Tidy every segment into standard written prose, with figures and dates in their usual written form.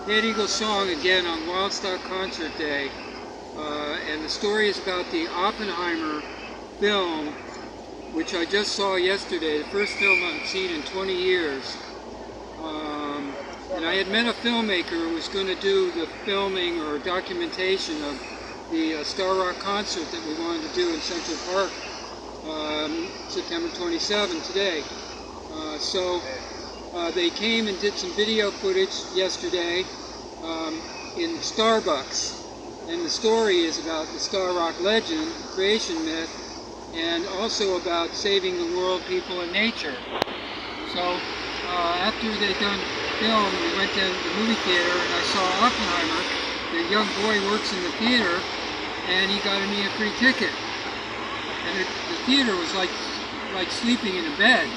Dead Eagle song again on Wild Stock Concert Day, and the story is about the Oppenheimer film, which I just saw yesterday, the first film I've seen in 20 years. And I had met a filmmaker who was going to do the filming or documentation of the StarRock concert that we wanted to do in Central Park, September 27 today. So they came and did some video footage yesterday in Starbucks, and the story is about the StarRock legend, creation myth, and also about saving the world, people, and nature. So after they'd done film, we went to the movie theater and I saw Oppenheimer. The young boy works in the theater and he got me a free ticket. And the theater was like sleeping in a bed.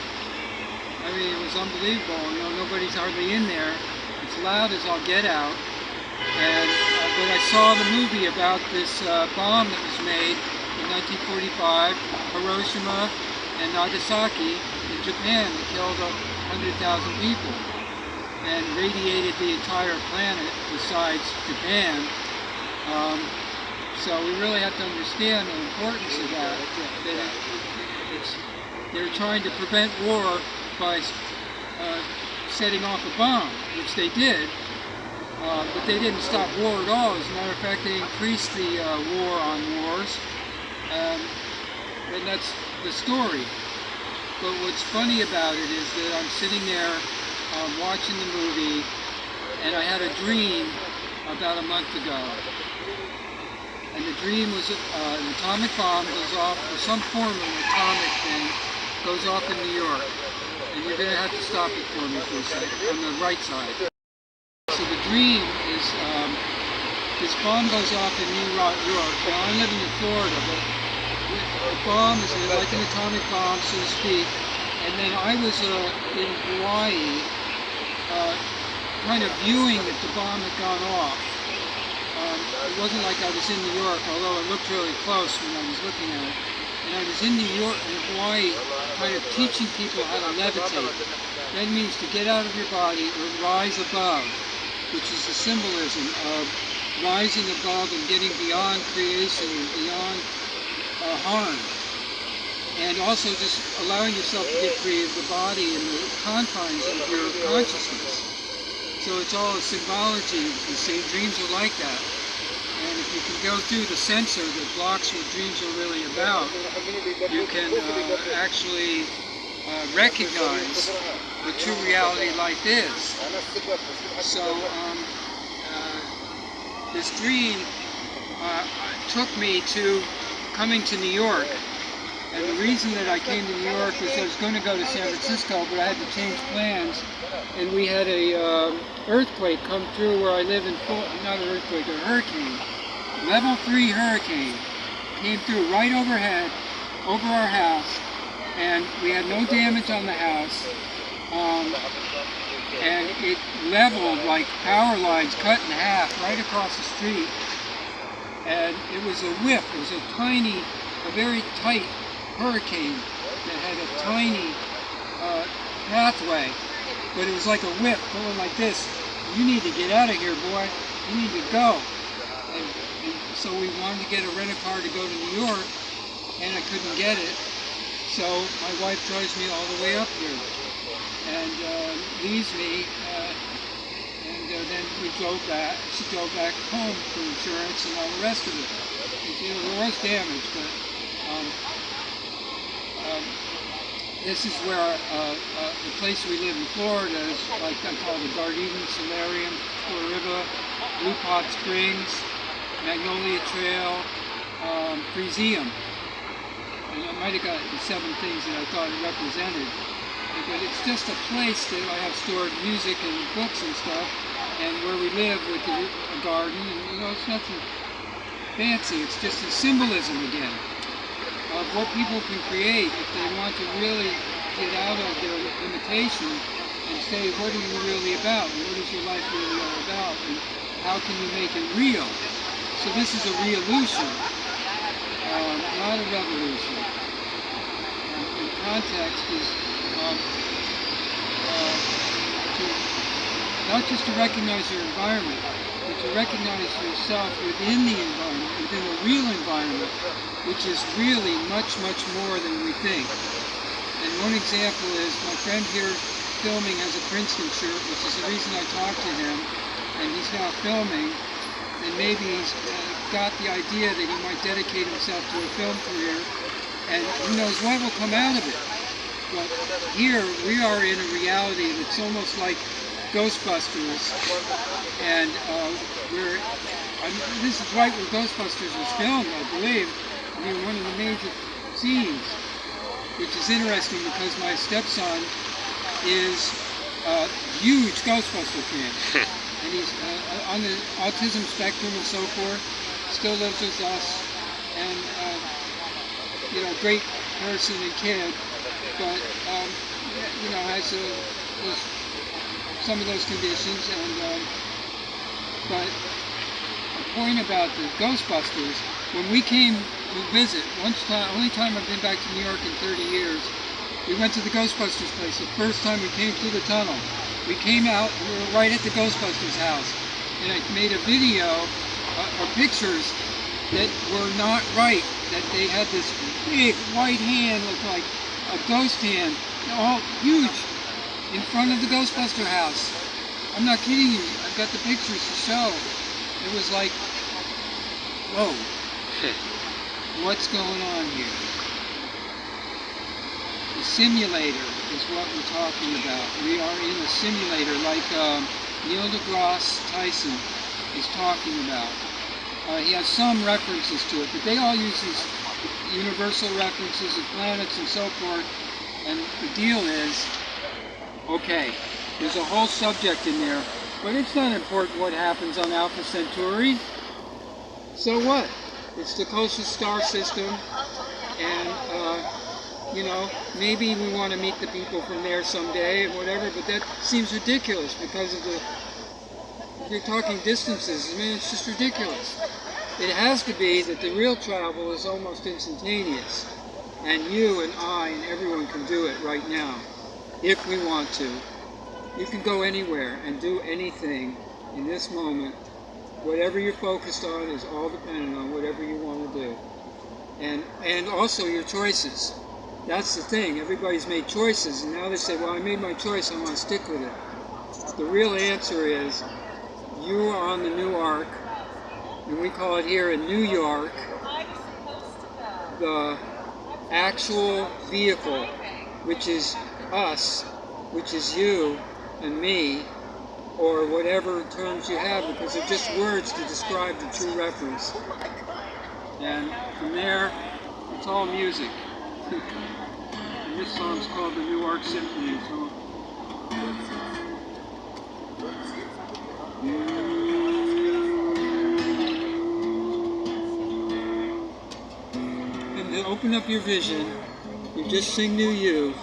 I mean, it was unbelievable. You know, nobody's hardly in there. It's loud as all get out. And but I saw the movie about this bomb that was made in 1945, Hiroshima and Nagasaki in Japan, that killed 100,000 people and radiated the entire planet besides Japan. So we really have to understand the importance of that. They're trying to prevent war by setting off a bomb, which they did, but they didn't stop war at all. As a matter of fact, they increased the war on wars, and that's the story. But what's funny about it is that I'm sitting there watching the movie, and I had a dream about a month ago. And the dream was an atomic bomb goes off, or some form of an atomic thing goes off in New York. And you're going to have to stop it for me for a second, on the right side. So the dream is this bomb goes off in New York. Now I'm living in Florida, but the bomb is like an atomic bomb, so to speak. And then I was in Hawaii, kind of viewing that the bomb had gone off. It wasn't like I was in New York, although it looked really close when I was looking at it. And I was in New York, in Hawaii, kind of teaching people how to levitate. That means to get out of your body or rise above, which is the symbolism of rising above and getting beyond creation and beyond harm. And also just allowing yourself to get free of the body and the confines of your consciousness. So it's all a symbology, you see. Dreams are like that. And if you can go through the censor that blocks what dreams are really about, you can actually recognize what true reality life is. So this dream took me to coming to New York. And the reason that I came to New York was I was going to go to San Francisco, but I had to change plans. And we had a earthquake come through where I live in, not an earthquake, a hurricane. Level 3 hurricane came through right overhead, over our house, and we had no damage on the house. And it leveled like power lines cut in half right across the street. And it was a whip. It was a very tight hurricane that had a tiny pathway, but it was like a whip going like this. You need to get out of here, boy. You need to go. And so we wanted to get a rent-a-car to go to New York, and I couldn't get it. So my wife drives me all the way up here and leaves me, and then we drove back. She drove back home for insurance and all the rest of it. You know, there was damage, but this is where the place we live in Florida is, like I call the Garden Solarium, Florida, Blue Pot Springs, Magnolia Trail, Museum. And I might have got the 7 things that I thought it represented. But it's just a place that I have stored music and books and stuff, and where we live with a garden. And, you know, it's nothing fancy. It's just a symbolism again of what people can create if they want to really get out of their limitation and say, what are you really about? And what is your life really all about? And how can you make it real? So this is a re-illution, not a revolution. The context is to not just to recognize your environment, but to recognize yourself within the environment, within a real environment, which is really much, much more than we think. And one example is my friend here filming has a Princeton shirt, which is the reason I talked to him, and he's now filming, and maybe he's got the idea that he might dedicate himself to a film career, and who knows what will come out of it. But here we are in a reality that's almost like Ghostbusters, and this is right where Ghostbusters was filmed, I believe. I mean, one of the major scenes, which is interesting because my stepson is a huge Ghostbuster fan, and he's on the autism spectrum and so forth, still lives with us, and you know, great person and kid, but you know, has some of those conditions, and but the point about the Ghostbusters, when we came to visit, only time I've been back to New York in 30 years, we went to the Ghostbusters place. The first time we came through the tunnel, we came out, we were right at the Ghostbusters house, and I made a video or pictures that were not right, that they had this big white hand, looked like a ghost hand, all huge, in front of the Ghostbuster house. I'm not kidding you, I've got the pictures to show. It was like, whoa, what's going on here? The simulator is what we're talking about. We are in a simulator like Neil deGrasse Tyson is talking about. He has some references to it, but they all use these universal references of planets and so forth. And the deal is, okay, there's a whole subject in there, but it's not important what happens on Alpha Centauri. So what? It's the closest star system, and you know, maybe we want to meet the people from there someday and whatever, but that seems ridiculous because of if you're talking distances, I mean, it's just ridiculous. It has to be that the real travel is almost instantaneous, and you and I and everyone can do it right now, if we want to. You can go anywhere and do anything in this moment. Whatever you're focused on is all dependent on whatever you want to do. And also your choices. That's the thing. Everybody's made choices, and now they say, well, I made my choice, I want to stick with it. The real answer is, you are on the new arc, and we call it here in New York, the actual vehicle, which is us, which is you and me, or whatever terms you have, because they're just words to describe the true reference. And from there, it's all music. And this song's called the New Arc Symphony. So and to open up your vision, you just sing New You.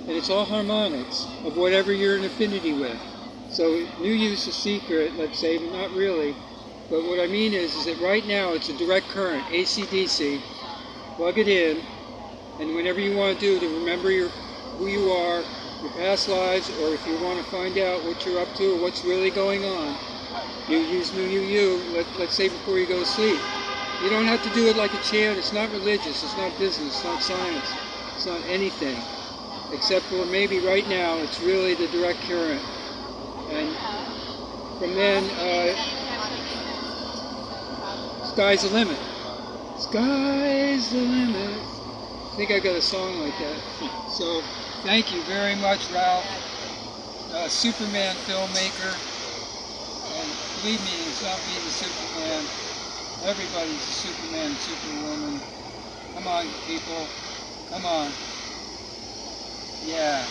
It's all harmonics of whatever you're in affinity with. So New You's a secret, let's say, but not really. But what I mean is that right now it's a direct current, AC/DC. Plug it in, and whenever you want to do to remember who you are, your past lives, or if you want to find out what you're up to or what's really going on, you use New You, let's say before you go to sleep. You don't have to do it like a chant. It's not religious, it's not business, it's not science, it's not anything. Except for maybe right now, it's really the direct current. And from then, sky's the limit. Sky's the limit. I think I got a song like that. So, thank you very much, Ralph. Superman filmmaker. And believe me, it's not me the Superman. Everybody's a Superman and Superwoman. Come on, people. Come on. Yeah.